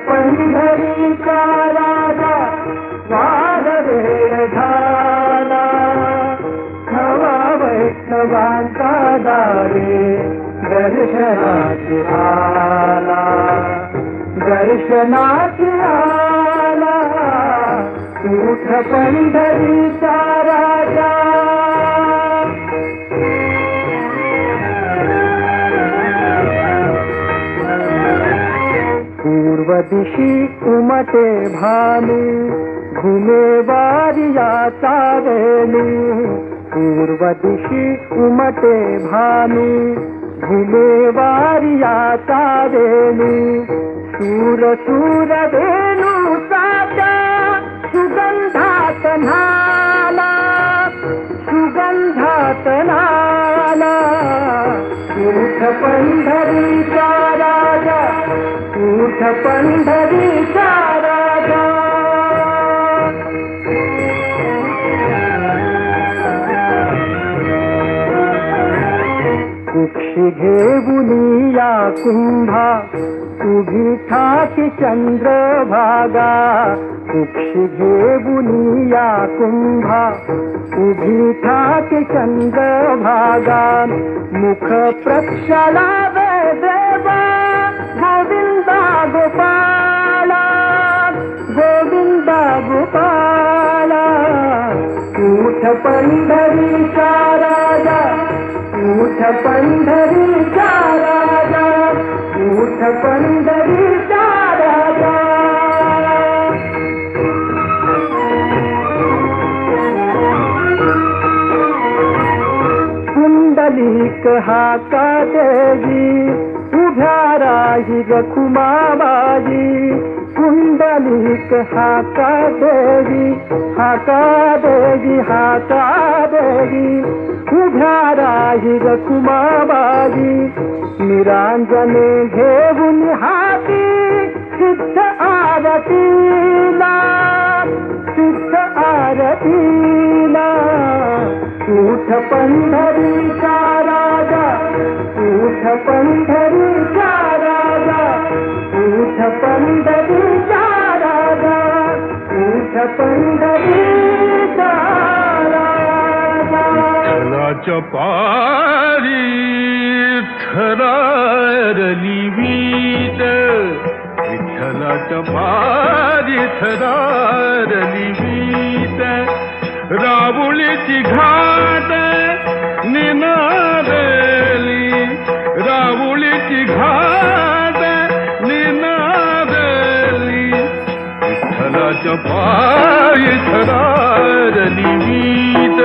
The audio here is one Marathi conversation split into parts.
पंढरीचा राजा वार वेळ झाला, खवा वैष्णवांचा दारे दर्शनाची आला, दर्शनाची आला उठ पंढरीचा राजा. पूर्व दिशी उमटे भानू घुमे वारियाचा वेणू, पूर्व दिशी उमटे भानू घुमे वारियाचा वेणू, सूर सूर वेणू साचा सुगंधात नाला, सुगंधात नाला उठ पंढरीचा राजा, उठ पंढरीचा राजा. कुक्षी घेऊन या कुंभा उभी ठाकी चंद्रभागा, कुक्षी घेऊन या कुंभा उभी ठाकी चंद्रभागा, मुख प्रक्षाला देवा गोविंदा गोपाला, गोविंदा गोपाला उठ पंढरीचा राजा, उठ पंढरीचा राजा, उठ पंढरीचा राजा. कुंडलिक हाका देवी उभ्या राही रखुमाबाई, कुंडलिक हाका देवी, हाका देवी, हाका देवी उभ्या राही रखुमाबाई, निरांजने घेऊन हाती सिद्ध आरतीला, सिद्ध आरतीला उठ पंढरीचा राजा, उठ पंढरीचा राजा, उठ पंढरीचा राजा, उठ पंढरीचा राजा. विठ्ठलाच्या पारी थरारली वीट, विठ्ठलाच्या पारी थरारली वीट, राबुळीची घाट निनादली, राबुळीची घाट निनादली, विठ्ठलाच्या पायी थरारली वीट,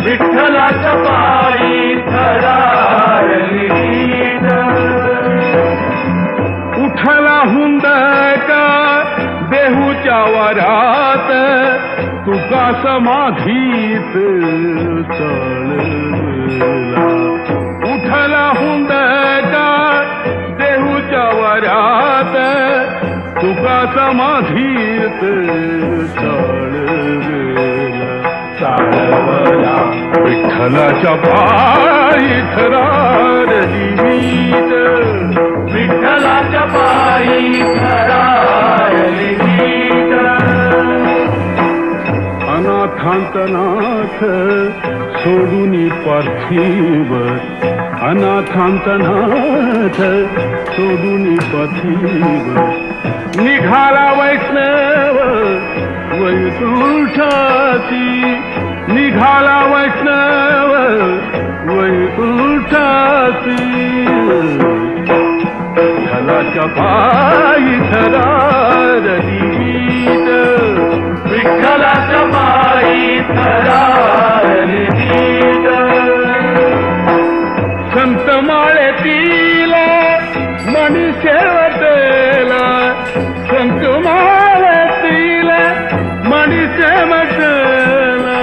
विठ्ठलाच्या पायी थरारली वीट. उठला हुंदका देहूच्या वरात, तुका समाधीत चळला, उठला हुंदका देहूच्या वरात, तुका समाधीत चळला, चालवला विठ्ठलाच्या पायी थरारली वीट, विठ्ठलाच्या पायी थरारली वीट. अनाथांतनाथ सोडून पार्थिव, अनाथांतनाथ सोडून पार्थिव, निघाला वैष्णव वैकुंठाची, निघाला वैष्णव वैकुंठाची, विठ्ठलाच्या पायी थरारली वीट, विठ्ठलाच्या पायी थरारली वीट. संत माळेतीला मणी शेवटला, संत माळेतीला मणी शेवटला,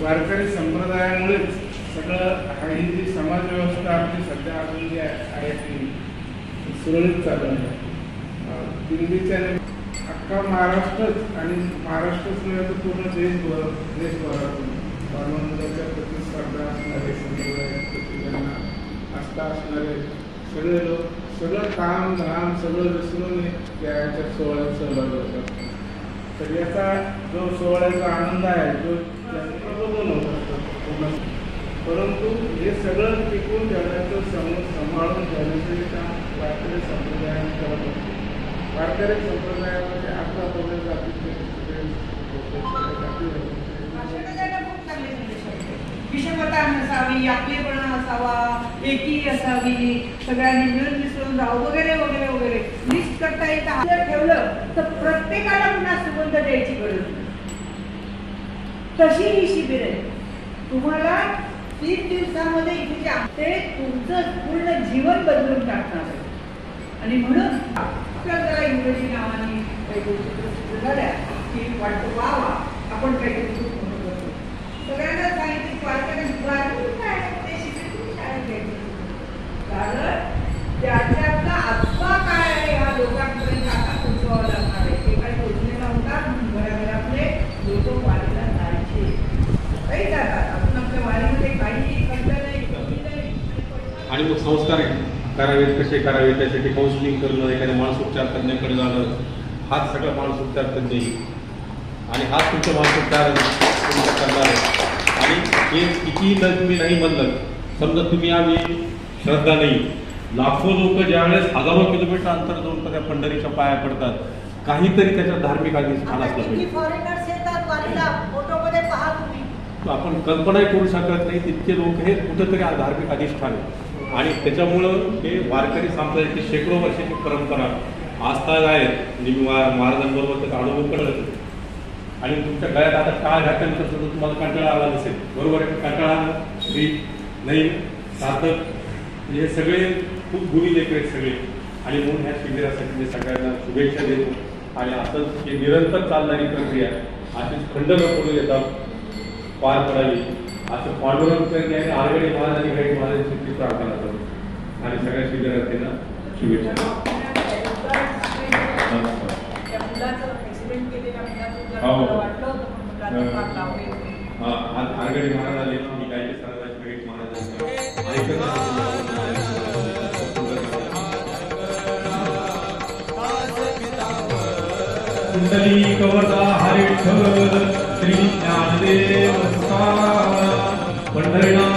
वारकरी संप्रदायामुळेच सगळं ही जी समाज व्यवस्था आपली सध्या अजून जी आहे ती सुरळीत चालू आहे. दिल्लीच्या अख्खा महाराष्ट्रच आणि महाराष्ट्रच नव्हे तर पूर्ण देशभरातून परमानंदाच्या प्रतिस्पर्धा असणारे संप्रदायांना आस्था असणारे सगळे लोक सगळं काम धाम सगळं विसरून याच्या सोहळ्यात सहभागी होतात. तर याचा जो सोहळ्याचा आनंद आहे तो बघून होत पूर्ण, परंतु हे सगळं टिकून ठेवण्याचं सांभाळून ठेवण्याचं काम वारकरी संप्रदायाने करत होते. वारकरी संप्रदायामध्ये आता बघत जातीचे विषमता नसावी, आपलेपणा असावा, एकी असावी, सगळ्यांनी मिळून मिसळून राहू वगैरे वगैरे वगैरे लिस्ट करता येतं. जर ठेवलं तर प्रत्येकाला पुन्हा सुगंध द्यायची गरज नाही. तशी ही शिबिर आहे. तुम्हाला 3 दिवसामध्ये इथे ते तुमचं पूर्ण जीवन बदलून टाकणार आहे. आणि म्हणून आपल्याला जरा इंग्रजी नावाने काही गोष्टी झाल्या की वाटतं वा वा आपण काहीतरी खूप मोठं करतो. सगळ्यांना सांगितलं वारकरी काय ते शिबिर तुम्ही शाळेत घ्यायचं, कारण त्याच्यातला आत्मा काय आहे ह्या लोकांपर्यंत आता पोचवावं लागणार आहे. ते काही पोचलेला होता घराघरातले लोक वारीला जायचे, काही जातात. आपण आपल्या वारीमध्ये काही करता नाही, कमी नाही. आणि मग संस्कार करावेत कसे करावे त्यासाठी काउन्सिलिंग करणं, एखाद्या मानसोपचार तज्ञाकडे जाणं, हाच सगळा मानसोपचार तज्ञ आणि हाच तुमचा मानसोपचार तुमचा करणार आहे. आणि हे किती तुम्ही नाही म्हणलं, समजा तुम्ही आम्ही श्रद्धा नाही, लाखो लोक ज्यावेळेस हजारो किलोमीटर अंतर जाऊन त्या पंढरीच्या पाया पडतात, काहीतरी त्याच्यात धार्मिक स्थान असलं पाहिजे. फॉरेनर्स येतात वारीला, फोटोमध्ये पहा तुम्ही आपण कल्पनाही करू शकत नाही तितके लोक हे कुठंतरी धार्मिक अधिष्ठान आहे. आणि त्याच्यामुळं हे वारकरी संप्रदायाची शेकडो वर्षाची परंपरा आस्था आहे. म्हणजे मी महाराजांबरोबर त्याचा अनुभव कळत. आणि तुमच्या गळ्यात आता टाळ घातल्यानंतर सुद्धा तुम्हाला कंटाळा आला नसेल, बरोबर आहे? कंटाळा नाही सार्थक, म्हणजे हे सगळे खूप गुणी लेकर आहेत सगळे. आणि म्हणून ह्या शिबिरासाठी मी सगळ्यांना शुभेच्छा देतो. आणि असंच हे निरंतर चालणारी प्रक्रिया अशीच खंड न पडू देतात पार पडावी असं पांडुरंग आणि आरगडे महाराजांनी काही महाराजांची प्रार्थना करतो. आणि सगळ्या शिबिरार्थींना शुभेच्छा. आरगडे महाराज आले मी गायले महाराज कुंडली कवरदा हरे विठ्ठल श्री ज्ञानदेव पंढरीनाथ